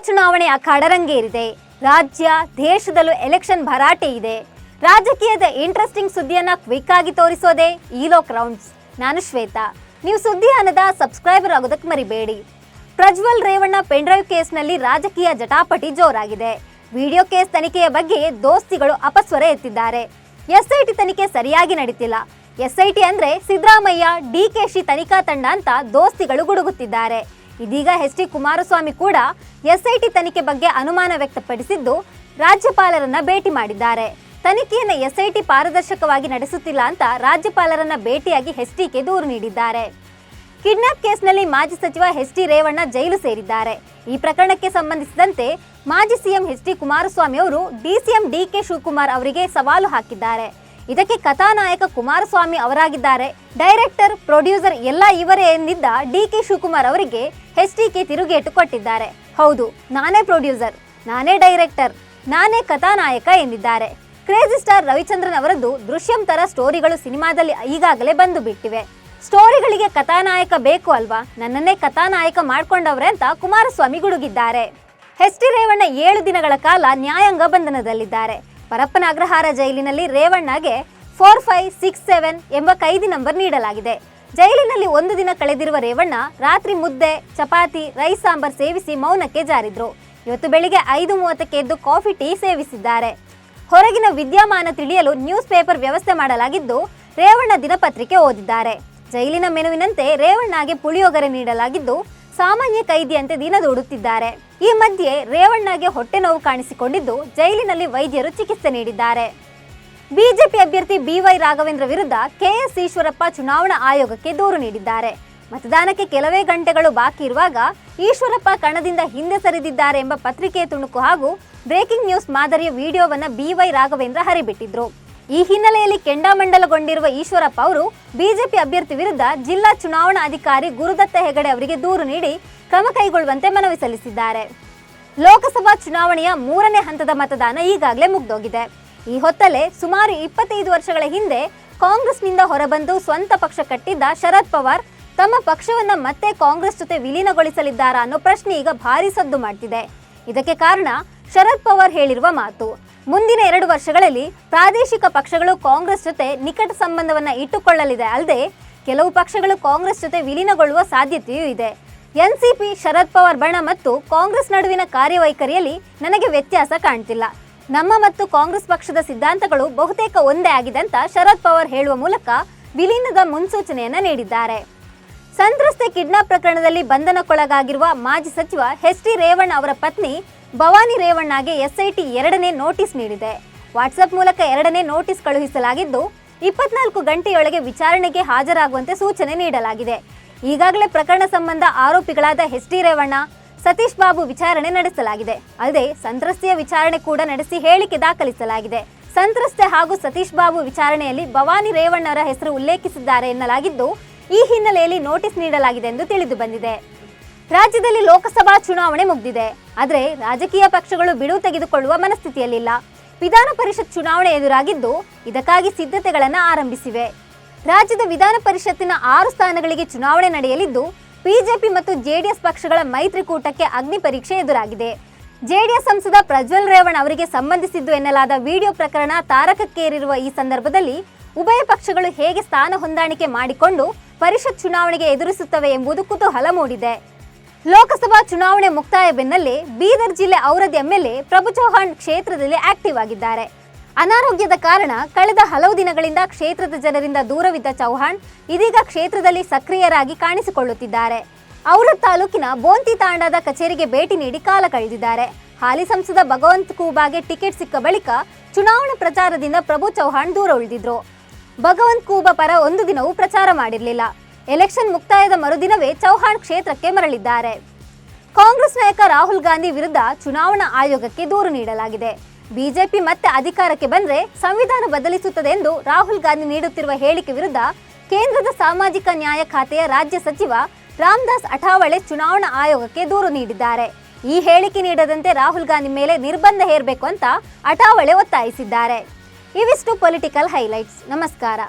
ಚುನಾವಣೆಯ ಅಖಾಡರಂಗೇರಿದೆ. ರಾಜ್ಯ ದೇಶದಲ್ಲೂ ಎಲೆಕ್ಷನ್ ಭರಾಟೆ ಇದೆ. ರಾಜಕೀಯದ ಇಂಟ್ರೆಸ್ಟಿಂಗ್ ಸುದ್ದಿಯನ್ನ ಕ್ವಿಕ್ ಆಗಿ ತೋರಿಸೋದೇ ಈ ಲೋಕ್ ರೌಂಡ್ಸ್. ನಾನು ಶ್ವೇತಾ. ನೀವು ಸುದ್ದಿ ಅನ್ನದ ಸಬ್ಸ್ಕ್ರೈಬರ್ ಆಗೋದಕ್ಕೆ ಮರಿಬೇಡಿ. ಪ್ರಜ್ವಲ್ ರೇವಣ್ಣ ಪೆನ್ಡ್ರೈವ್ ಕೇಸ್ನಲ್ಲಿ ರಾಜಕೀಯ ಜಟಾಪಟಿ ಜೋರಾಗಿದೆ. ವಿಡಿಯೋ ಕೇಸ್ ತನಿಖೆಯ ಬಗ್ಗೆ ದೋಸ್ತಿಗಳು ಅಪಸ್ವರ ಎತ್ತಿದ್ದಾರೆ. ಎಸ್ಐಟಿ ತನಿಖೆ ಸರಿಯಾಗಿ ನಡೀತಿಲ್ಲ. ಎಸ್ಐಟಿ ಅಂದ್ರೆ ಸಿದ್ದರಾಮಯ್ಯ ಡಿಕೆಶಿ ತನಿಖಾ ತಂಡ ಅಂತ ದೋಸ್ತಿಗಳು ಗುಡುಗುತ್ತಿದ್ದಾರೆ. ಇದೀಗ ಎಚ್ ಡಿ ಕುಮಾರಸ್ವಾಮಿ ಕೂಡ ಎಸ್ಐಟಿ ತನಿಖೆ ಬಗ್ಗೆ ಅನುಮಾನ ವ್ಯಕ್ತಪಡಿಸಿದ್ದು ರಾಜ್ಯಪಾಲರನ್ನ ಭೇಟಿ ಮಾಡಿದ್ದಾರೆ. ತನಿಖೆಯನ್ನು ಎಸ್ಐಟಿ ಪಾರದರ್ಶಕವಾಗಿ ನಡೆಸುತ್ತಿಲ್ಲ ಅಂತ ರಾಜ್ಯಪಾಲರನ್ನ ಭೇಟಿಯಾಗಿ ಎಚ್ಡಿಕೆ ದೂರು ನೀಡಿದ್ದಾರೆ. ಕಿಡ್ನಾಪ್ ಕೇಸ್ನಲ್ಲಿ ಮಾಜಿ ಸಚಿವ ಎಚ್ ಡಿ ರೇವಣ್ಣ ಜೈಲು ಸೇರಿದ್ದಾರೆ. ಈ ಪ್ರಕರಣಕ್ಕೆ ಸಂಬಂಧಿಸಿದಂತೆ ಮಾಜಿ ಸಿಎಂ ಎಚ್ ಡಿ ಕುಮಾರಸ್ವಾಮಿ ಅವರು ಡಿಸಿಎಂ ಡಿಕೆ ಶಿವಕುಮಾರ್ ಅವರಿಗೆ ಸವಾಲು ಹಾಕಿದ್ದಾರೆ. ಇದಕ್ಕೆ ಕಥಾನಾಯಕ ಕುಮಾರಸ್ವಾಮಿ ಅವರಾಗಿದ್ದಾರೆ. ಡೈರೆಕ್ಟರ್, ಪ್ರೊಡ್ಯೂಸರ್ ಎಲ್ಲ ಇವರೇ ಎಂದಿದ್ದ ಡಿಕೆ ಶಿವಕುಮಾರ್ ಅವರಿಗೆ ಎಚ್ಡಿಕೆ ತಿರುಗೇಟು ಕೊಟ್ಟಿದ್ದಾರೆ. ಹೌದು, ನಾನೇ ಪ್ರೊಡ್ಯೂಸರ್, ನಾನೇ ಡೈರೆಕ್ಟರ್, ನಾನೇ ಕಥಾನಾಯಕ ಎಂದಿದ್ದಾರೆ. ಕ್ರೇಜಿ ಸ್ಟಾರ್ ರವಿಚಂದ್ರನ್ ಅವರದ್ದು ದೃಶ್ಯಂ ತರ ಸ್ಟೋರಿಗಳು ಸಿನಿಮಾದಲ್ಲಿ ಈಗಾಗಲೇ ಬಂದು ಬಿಟ್ಟಿವೆ. ಸ್ಟೋರಿಗಳಿಗೆ ಕಥಾನಾಯಕ ಬೇಕು ಅಲ್ವಾ, ನನ್ನನ್ನೇ ಕಥಾನಾಯಕ ಮಾಡ್ಕೊಂಡವ್ರೆ ಅಂತ ಕುಮಾರಸ್ವಾಮಿ ಗುಡುಗಿದ್ದಾರೆ. ಎಚ್ ಡಿ ರೇವಣ್ಣ 7 ದಿನಗಳ ಕಾಲ ನ್ಯಾಯಾಂಗ ಬಂಧನದಲ್ಲಿದ್ದಾರೆ. ಪರಪ್ಪನ ಅಗ್ರಹಾರ ಜೈಲಿನಲ್ಲಿ ರೇವಣ್ಣಗೆ 4567 ಎಂಬ ಕೈದಿ ನಂಬರ್ ನೀಡಲಾಗಿದೆ. ಜೈಲಿನಲ್ಲಿ 1 ದಿನ ಕಳೆದಿರುವ ರೇವಣ್ಣ ರಾತ್ರಿ ಮುದ್ದೆ, ಚಪಾತಿ, ರೈಸ್ ಸಾಂಬಾರ್ ಸೇವಿಸಿ ಮೌನಕ್ಕೆ ಜಾರಿದ್ರು. ಇವತ್ತು ಬೆಳಿಗ್ಗೆ 5:30ಕ್ಕೆ ಎದ್ದು ಕಾಫಿ, ಟೀ ಸೇವಿಸಿದ್ದಾರೆ. ಹೊರಗಿನ ವಿದ್ಯಮಾನ ತಿಳಿಯಲು ನ್ಯೂಸ್ ಪೇಪರ್ ವ್ಯವಸ್ಥೆ ಮಾಡಲಾಗಿದ್ದು ರೇವಣ್ಣ ದಿನಪತ್ರಿಕೆ ಓದಿದ್ದಾರೆ. ಜೈಲಿನ ಮೆನುವಿನಂತೆ ರೇವಣ್ಣಗೆ ಪುಳಿಯೋಗರೆ ನೀಡಲಾಗಿದ್ದು ಸಾಮಾನ್ಯ ಕೈದಿಯಂತೆ ದಿನ ದೂಡುತ್ತಿದ್ದಾರೆ. ಈ ಮಧ್ಯೆ ರೇವಣ್ಣಗೆ ಹೊಟ್ಟೆ ನೋವು ಕಾಣಿಸಿಕೊಂಡಿದ್ದು ಜೈಲಿನಲ್ಲಿ ವೈದ್ಯರು ಚಿಕಿತ್ಸೆ ನೀಡಿದ್ದಾರೆ. ಬಿಜೆಪಿ ಅಭ್ಯರ್ಥಿ BY ರಾಘವೇಂದ್ರ ವಿರುದ್ಧ KS ಈಶ್ವರಪ್ಪ ಚುನಾವಣಾ ಆಯೋಗಕ್ಕೆ ದೂರು ನೀಡಿದ್ದಾರೆ. ಮತದಾನಕ್ಕೆ ಕೆಲವೇ ಗಂಟೆಗಳು ಬಾಕಿ ಇರುವಾಗ ಈಶ್ವರಪ್ಪ ಕಣದಿಂದ ಹಿಂದೆ ಸರಿದಿದ್ದಾರೆ ಎಂಬ ಪತ್ರಿಕೆಯ ತುಣುಕು ಹಾಗೂ ಬ್ರೇಕಿಂಗ್ ನ್ಯೂಸ್ ಮಾದರಿಯ ವಿಡಿಯೋವನ್ನ BY ರಾಘವೇಂದ್ರ ಹರಿಬಿಟ್ಟಿದ್ರು. ಈ ಹಿನ್ನೆಲೆಯಲ್ಲಿ ಕೆಂಡಾಮಂಡಲಗೊಂಡಿರುವ ಈಶ್ವರಪ್ಪ ಅವರು ಬಿಜೆಪಿ ಅಭ್ಯರ್ಥಿ ವಿರುದ್ಧ ಜಿಲ್ಲಾ ಚುನಾವಣಾ ಅಧಿಕಾರಿ ಗುರುದತ್ತ ಹೆಗಡೆ ಅವರಿಗೆ ದೂರು ನೀಡಿ ಕ್ರಮ ಕೈಗೊಳ್ಳುವಂತೆ ಮನವಿ ಸಲ್ಲಿಸಿದ್ದಾರೆ. ಲೋಕಸಭಾ ಚುನಾವಣೆಯ 3ನೇ ಹಂತದ ಮತದಾನ ಈಗಾಗಲೇ ಮುಗಿದೋಗಿದೆ. ಈ ಹೊತ್ತಲ್ಲೇ ಸುಮಾರು 25 ವರ್ಷಗಳ ಹಿಂದೆ ಕಾಂಗ್ರೆಸ್ನಿಂದ ಹೊರಬಂದು ಸ್ವಂತ ಪಕ್ಷ ಕಟ್ಟಿದ್ದ ಶರದ್ ಪವಾರ್ ತಮ್ಮ ಪಕ್ಷವನ್ನ ಮತ್ತೆ ಕಾಂಗ್ರೆಸ್ ಜೊತೆ ವಿಲೀನಗೊಳಿಸಲಿದ್ದಾರಾ ಅನ್ನೋ ಪ್ರಶ್ನೆ ಈಗ ಭಾರಿ ಸದ್ದು ಮಾಡ್ತಿದೆ. ಇದಕ್ಕೆ ಕಾರಣ ಶರದ್ ಪವಾರ್ ಹೇಳಿರುವ ಮಾತು. ಮುಂದಿನ 2 ವರ್ಷಗಳಲ್ಲಿ ಪ್ರಾದೇಶಿಕ ಪಕ್ಷಗಳು ಕಾಂಗ್ರೆಸ್ ಜೊತೆ ನಿಕಟ ಸಂಬಂಧವನ್ನ ಇಟ್ಟುಕೊಳ್ಳಲಿದೆ ಅಲ್ಲದೆ ಕೆಲವು ಪಕ್ಷಗಳು ಕಾಂಗ್ರೆಸ್ ಜೊತೆ ವಿಲೀನಗೊಳ್ಳುವ ಸಾಧ್ಯತೆಯೂ ಇದೆ. NCP, ಶರದ್ ಪವಾರ್ ಬಣ ಮತ್ತು ಕಾಂಗ್ರೆಸ್ ನಡುವಿನ ಕಾರ್ಯವೈಖರಿಯಲ್ಲಿ ನನಗೆ ವ್ಯತ್ಯಾಸ ಕಾಣ್ತಿಲ್ಲ. ನಮ್ಮ ಮತ್ತು ಕಾಂಗ್ರೆಸ್ ಪಕ್ಷದ ಸಿದ್ಧಾಂತಗಳು ಬಹುತೇಕ ಒಂದೇ ಆಗಿದೆ ಅಂತ ಶರದ್ ಪವಾರ್ ಹೇಳುವ ಮೂಲಕ ವಿಲೀನದ ಮುನ್ಸೂಚನೆಯನ್ನ ನೀಡಿದ್ದಾರೆ. ಸಂತ್ರಸ್ತೆ ಕಿಡ್ನಾಪ್ ಪ್ರಕರಣದಲ್ಲಿ ಬಂಧನಕ್ಕೊಳಗಾಗಿರುವ ಮಾಜಿ ಸಚಿವ ಎಚ್ ಡಿ ರೇವಣ್ಣ ಅವರ ಪತ್ನಿ ಭವಾನಿ ರೇವಣ್ಣಗೆ SIT 2ನೇ ನೋಟಿಸ್ ನೀಡಿದೆ. ವಾಟ್ಸ್ಆಪ್ ಮೂಲಕ 2ನೇ ನೋಟಿಸ್ ಕಳುಹಿಸಲಾಗಿದ್ದು 24 ಗಂಟೆಯೊಳಗೆ ವಿಚಾರಣೆಗೆ ಹಾಜರಾಗುವಂತೆ ಸೂಚನೆ ನೀಡಲಾಗಿದೆ. ಈಗಾಗಲೇ ಪ್ರಕರಣ ಸಂಬಂಧ ಆರೋಪಿಗಳಾದ ಎಚ್ ಡಿ ರೇವಣ್ಣ, ಸತೀಶ್ ಬಾಬು ವಿಚಾರಣೆ ನಡೆಸಲಾಗಿದೆ. ಅಲ್ಲದೆ ಸಂತ್ರಸ್ತೆಯ ವಿಚಾರಣೆ ಕೂಡ ನಡೆಸಿ ಹೇಳಿಕೆ ದಾಖಲಿಸಲಾಗಿದೆ. ಸಂತ್ರಸ್ತೆ ಹಾಗೂ ಸತೀಶ್ ಬಾಬು ವಿಚಾರಣೆಯಲ್ಲಿ ಭವಾನಿ ರೇವಣ್ಣರ ಹೆಸರು ಉಲ್ಲೇಖಿಸಿದ್ದಾರೆ ಎನ್ನಲಾಗಿದ್ದು ಈ ಹಿನ್ನೆಲೆಯಲ್ಲಿ ನೋಟಿಸ್ ನೀಡಲಾಗಿದೆ ಎಂದು ತಿಳಿದು ಬಂದಿದೆ. ರಾಜ್ಯದಲ್ಲಿ ಲೋಕಸಭಾ ಚುನಾವಣೆ ಮುಗಿದಿದೆ. ಆದರೆ ರಾಜಕೀಯ ಪಕ್ಷಗಳು ಬಿಡುವು ತೆಗೆದುಕೊಳ್ಳುವ ಮನಸ್ಥಿತಿಯಲ್ಲಿಲ್ಲ. ವಿಧಾನ ಪರಿಷತ್ ಚುನಾವಣೆ ಎದುರಾಗಿದ್ದು ಇದಕ್ಕಾಗಿ ಸಿದ್ಧತೆಗಳನ್ನು ಆರಂಭಿಸಿವೆ. ರಾಜ್ಯದ ವಿಧಾನ ಪರಿಷತ್ತಿನ 6 ಸ್ಥಾನಗಳಿಗೆ ಚುನಾವಣೆ ನಡೆಯಲಿದ್ದು ಬಿಜೆಪಿ ಮತ್ತು ಜೆಡಿಎಸ್ ಪಕ್ಷಗಳ ಮೈತ್ರಿಕೂಟಕ್ಕೆ ಅಗ್ನಿ ಪರೀಕ್ಷೆ ಎದುರಾಗಿದೆ. ಜೆಡಿಎಸ್ ಸಂಸದ ಪ್ರಜ್ವಲ್ ರೇವಣ್ಣ ಅವರಿಗೆ ಸಂಬಂಧಿಸಿದ್ದು ಎನ್ನಲಾದ ವಿಡಿಯೋ ಪ್ರಕರಣ ತಾರಕಕ್ಕೇರಿರುವ ಈ ಸಂದರ್ಭದಲ್ಲಿ ಉಭಯ ಪಕ್ಷಗಳು ಹೇಗೆ ಸ್ಥಾನ ಹೊಂದಾಣಿಕೆ ಮಾಡಿಕೊಂಡು ಪರಿಷತ್ ಚುನಾವಣೆಗೆ ಎದುರಿಸುತ್ತವೆ ಎಂಬುದು ಕುತೂಹಲ ಮೂಡಿದೆ. ಲೋಕಸಭಾ ಚುನಾವಣೆ ಮುಕ್ತಾಯ ಬೆನ್ನಲ್ಲೇ ಬೀದರ್ ಜಿಲ್ಲೆ ಔರದ್ MLA ಪ್ರಭು ಚೌಹಾಣ್ ಕ್ಷೇತ್ರದಲ್ಲಿ ಆಕ್ಟಿವ್ ಆಗಿದ್ದಾರೆ. ಅನಾರೋಗ್ಯದ ಕಾರಣ ಕಳೆದ ಹಲವು ದಿನಗಳಿಂದ ಕ್ಷೇತ್ರದ ಜನರಿಂದ ದೂರವಿದ್ದ ಚೌಹಾಣ್ ಇದೀಗ ಕ್ಷೇತ್ರದಲ್ಲಿ ಸಕ್ರಿಯರಾಗಿ ಕಾಣಿಸಿಕೊಳ್ಳುತ್ತಿದ್ದಾರೆ. ಔರದ್ ತಾಲೂಕಿನ ಬೋಂತಿ ತಾಂಡಾದ ಕಚೇರಿಗೆ ಭೇಟಿ ನೀಡಿ ಕಾಲ ಕಳೆದಿದ್ದಾರೆ. ಹಾಲಿ ಸಂಸದ ಭಗವಂತ್ ಖೂಬಾಗೆ ಟಿಕೆಟ್ ಸಿಕ್ಕ ಬಳಿಕ ಚುನಾವಣಾ ಪ್ರಚಾರದಿಂದ ಪ್ರಭು ಚೌಹಾಣ್ ದೂರ ಉಳಿದಿದ್ರು. ಭಗವಂತ್ ಖೂಬಾ ಪರ 1 ದಿನವೂ ಪ್ರಚಾರ ಮಾಡಿರಲಿಲ್ಲ. ಎಲೆಕ್ಷನ್ ಮುಕ್ತಾಯದ ಮರುದಿನವೇ ಚೌಹಾಣ್ ಕ್ಷೇತ್ರಕ್ಕೆ ಮರಳಿದ್ದಾರೆ. ಕಾಂಗ್ರೆಸ್ ನಾಯಕ ರಾಹುಲ್ ಗಾಂಧಿ ವಿರುದ್ಧ ಚುನಾವಣಾ ಆಯೋಗಕ್ಕೆ ದೂರು ನೀಡಲಾಗಿದೆ. ಬಿಜೆಪಿ ಮತ್ತೆ ಅಧಿಕಾರಕ್ಕೆ ಬಂದ್ರೆ ಸಂವಿಧಾನ ಬದಲಿಸುತ್ತದೆ ಎಂದು ರಾಹುಲ್ ಗಾಂಧಿ ನೀಡುತ್ತಿರುವ ಹೇಳಿಕೆ ವಿರುದ್ಧ ಕೇಂದ್ರದ ಸಾಮಾಜಿಕ ನ್ಯಾಯ ಖಾತೆಯ ರಾಜ್ಯ ಸಚಿವ ರಾಮದಾಸ್ ಅಠಾವಳೆ ಚುನಾವಣಾ ಆಯೋಗಕ್ಕೆ ದೂರು ನೀಡಿದ್ದಾರೆ. ಈ ಹೇಳಿಕೆ ನೀಡದಂತೆ ರಾಹುಲ್ ಗಾಂಧಿ ಮೇಲೆ ನಿರ್ಬಂಧ ಹೇರಬೇಕು ಅಂತ ಅಠಾವಳೆ ಒತ್ತಾಯಿಸಿದ್ದಾರೆ. ಇವಿಷ್ಟು ಪೊಲಿಟಿಕಲ್ ಹೈಲೈಟ್ಸ್. ನಮಸ್ಕಾರ.